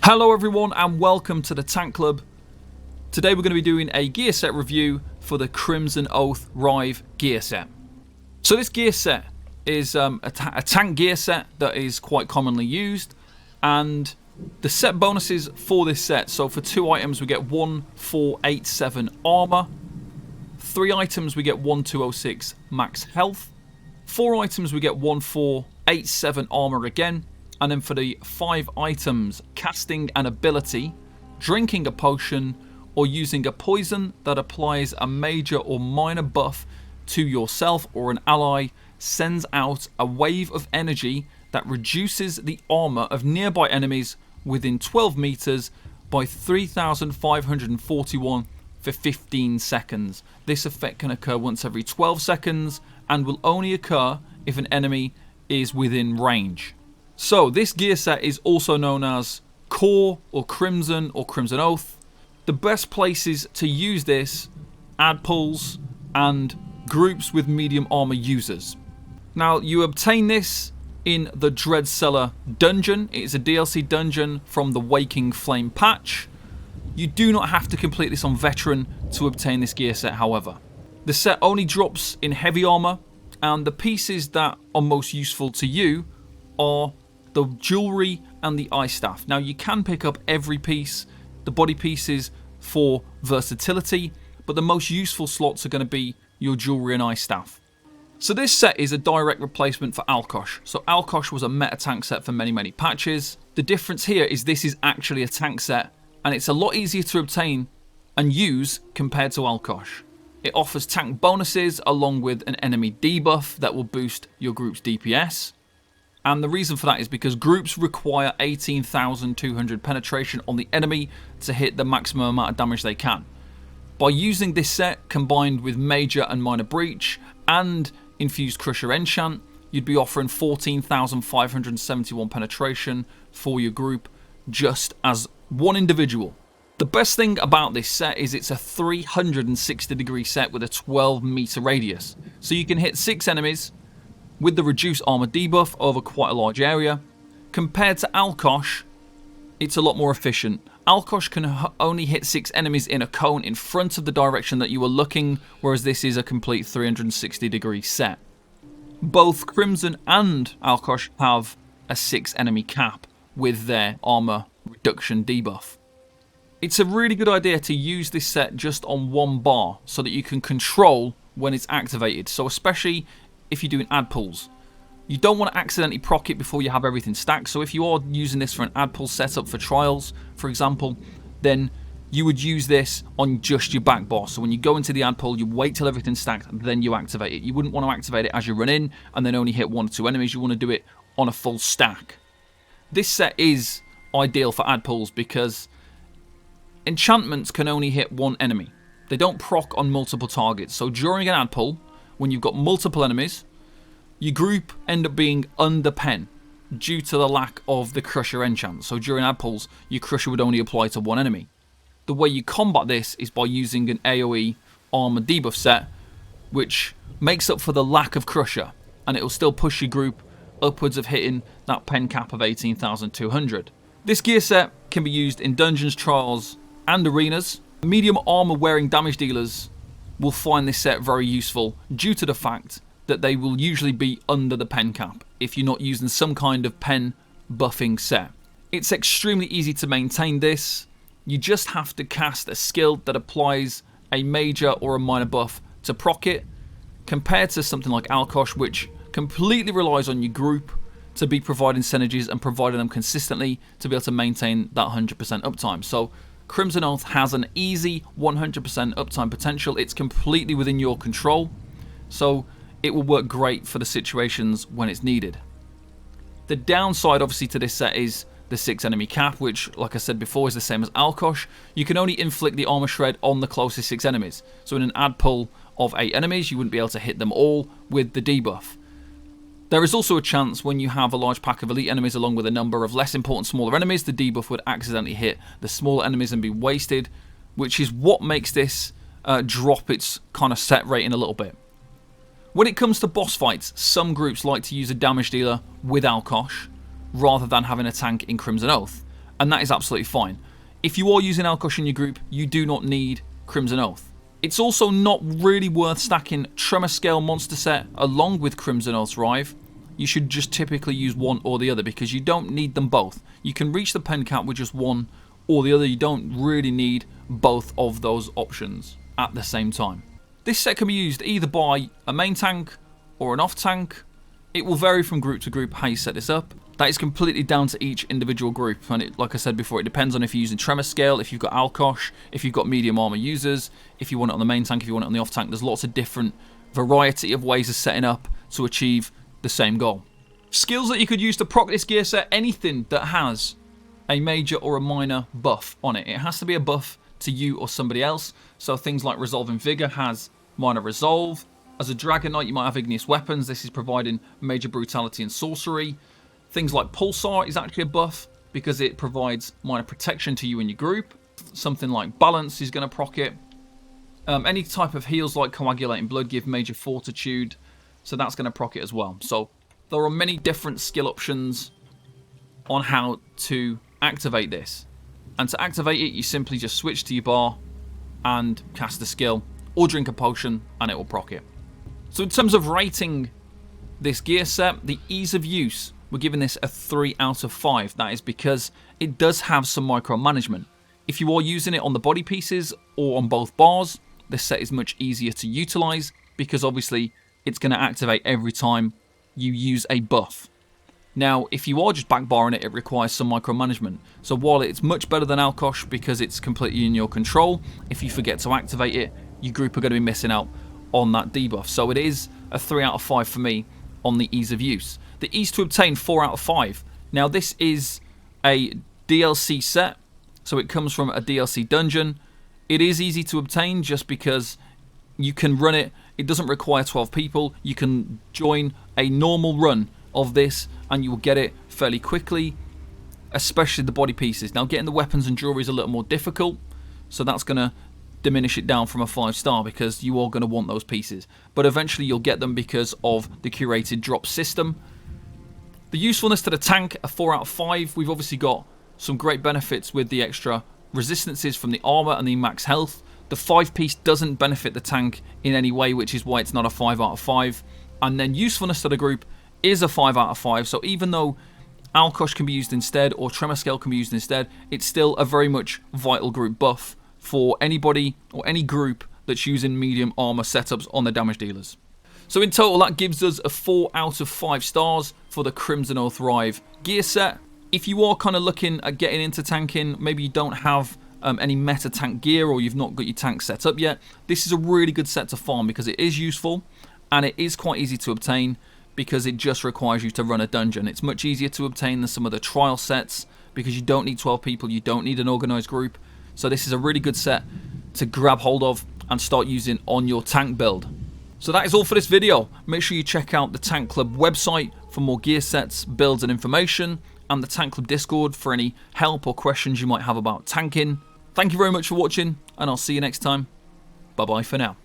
Hello everyone and welcome to the Tank Club. Today we're going to be doing a gear set review for the Crimson Oath Rive gear set. So this gear set is a tank gear set that is quite commonly used, and the set bonuses for this set, so for 2 items we get 1487 armor, 3 items we get 1206 max health, 4 items we get 1487 armor again, and then for the 5 items, casting an ability, drinking a potion, or using a poison that applies a major or minor buff to yourself or an ally, sends out a wave of energy that reduces the armor of nearby enemies within 12 meters by 3,541 for 15 seconds. This effect can occur once every 12 seconds and will only occur if an enemy is within range. So this gear set is also known as Core or Crimson Oath. The best places to use this: ad pulls and groups with medium armor users. Now you obtain this in the Dread Cellar dungeon. It is a DLC dungeon from the Waking Flame patch. You do not have to complete this on Veteran to obtain this gear set, however. The set only drops in heavy armor, and the pieces that are most useful to you are the jewelry and the eye staff. Now you can pick up every piece, the body pieces, for versatility, but the most useful slots are going to be your jewelry and eye staff. So this set is a direct replacement for Alkosh. So Alkosh was a meta tank set for many patches. The difference here is this is actually a tank set, and it's a lot easier to obtain and use compared to Alkosh. It offers tank bonuses along with an enemy debuff that will boost your group's DPS. And the reason for that is because groups require 18,200 penetration on the enemy to hit the maximum amount of damage they can. By using this set combined with Major and Minor Breach and Infused Crusher Enchant, you'd be offering 14,571 penetration for your group just as one individual. The best thing about this set is it's a 360 degree set with a 12 meter radius. So you can hit 6 enemies with the reduced armor debuff over quite a large area. Compared to Alkosh, it's a lot more efficient. Alkosh can only hit 6 enemies in a cone in front of the direction that you are looking, whereas this is a complete 360 degree set. Both Crimson and Alkosh have a 6 enemy cap with their armor reduction debuff. It's a really good idea to use this set just on one bar so that you can control when it's activated. So especially if you're doing ad pulls, you don't want to accidentally proc it before you have everything stacked. So if you are using this for an ad pull setup for trials, for example, then you would use this on just your back bar. So when you go into the ad pull, you wait till everything's stacked, then you activate it. You wouldn't want to activate it as you run in and then only hit 1 or 2 enemies. You want to do it on a full stack. This set is ideal for ad pulls because enchantments can only hit 1 enemy. They don't proc on multiple targets. So during an ad pull, when you've got multiple enemies, your group end up being under pen due to the lack of the Crusher enchant. So during ad pulls, your Crusher would only apply to 1 enemy. The way you combat this is by using an AoE armor debuff set, which makes up for the lack of Crusher, and it will still push your group upwards of hitting that pen cap of 18,200. This gear set can be used in dungeons, trials, and arenas. Medium armor wearing damage dealers will find this set very useful due to the fact that they will usually be under the pen cap if you're not using some kind of pen buffing set. It's extremely easy to maintain this. You just have to cast a skill that applies a major or a minor buff to proc it, compared to something like Alkosh, which completely relies on your group to be providing synergies and providing them consistently to be able to maintain that 100% uptime. So Crimson Oath has an easy 100% uptime potential. It's completely within your control, so it will work great for the situations when it's needed. The downside obviously to this set is the 6 enemy cap, which like I said before is the same as Alkosh. You can only inflict the armor shred on the closest 6 enemies. So in an ad pull of 8 enemies, you wouldn't be able to hit them all with the debuff. There is also a chance when you have a large pack of elite enemies along with a number of less important smaller enemies, the debuff would accidentally hit the smaller enemies and be wasted, which is what makes this drop its kind of set rating a little bit. When it comes to boss fights, some groups like to use a damage dealer with Alkosh rather than having a tank in Crimson Oath. and that is absolutely fine. If you are using Alkosh in your group, you do not need Crimson Oath. It's also not really worth stacking Tremor Scale Monster Set along with Crimson Oath's Rive. You should just typically use one or the other because you don't need them both. You can reach the pen cap with just one or the other. You don't really need both of those options at the same time. This set can be used either by a main tank or an off tank. It will vary from group to group how you set this up. That is completely down to each individual group, and like I said before, it depends on if you're using Tremor Scale, if you've got Alkosh, if you've got medium armor users, if you want it on the main tank, if you want it on the off tank. There's lots of different variety of ways of setting up to achieve the same goal. Skills that you could use to proc this gear set: anything that has a major or a minor buff on it. It has to be a buff to you or somebody else. So things like Resolving Vigor has minor resolve. As a Dragon Knight, you might have Igneous Weapons. This is providing major brutality and sorcery. Things like Pulsar is actually a buff because it provides minor protection to you and your group. Something like Balance is going to proc it. Any type of heals like Coagulating Blood give major fortitude, so that's going to proc it as well. So there are many different skill options on how to activate this. And to activate it, you simply just switch to your bar and cast the skill, or drink a potion and it will proc it. So in terms of rating this gear set, the ease of use, we're giving this a 3 out of 5. That is because it does have some micromanagement. If you are using it on the body pieces or on both bars, this set is much easier to utilize because obviously it's going to activate every time you use a buff. Now, if you are just backbarring it, it requires some micromanagement. So while it's much better than Alkosh because it's completely in your control, if you forget to activate it, your group are going to be missing out on that debuff. So it is a 3 out of 5 for me on the ease of use. The ease to obtain, 4 out of 5. Now this is a DLC set, so it comes from a DLC dungeon. It is easy to obtain just because you can run it. It doesn't require 12 people. You can join a normal run of this and you will get it fairly quickly, especially the body pieces. Now getting the weapons and jewelry is a little more difficult, so that's going to diminish it down from a 5-star because you are going to want those pieces. But eventually you'll get them because of the curated drop system. The usefulness to the tank, a 4 out of 5. We've obviously got some great benefits with the extra resistances from the armor and the max health. The 5-piece doesn't benefit the tank in any way, which is why it's not a 5 out of 5. And then usefulness to the group is a 5 out of 5. So even though Alkosh can be used instead or Tremor Scale can be used instead, it's still a very much vital group buff for anybody or any group that's using medium armor setups on the damage dealers. So in total, that gives us a 4 out of 5 stars for the Crimson Oath Rive gear set. If you are kind of looking at getting into tanking, maybe you don't have any meta tank gear or you've not got your tank set up yet, this is a really good set to farm because it is useful and it is quite easy to obtain because it just requires you to run a dungeon. It's much easier to obtain than some of the trial sets because you don't need 12 people, you don't need an organized group. So this is a really good set to grab hold of and start using on your tank build. So that is all for this video. Make sure you check out the Tank Club website for more gear sets, builds and information, and the Tank Club Discord for any help or questions you might have about tanking. Thank you very much for watching, and I'll see you next time. Bye bye for now.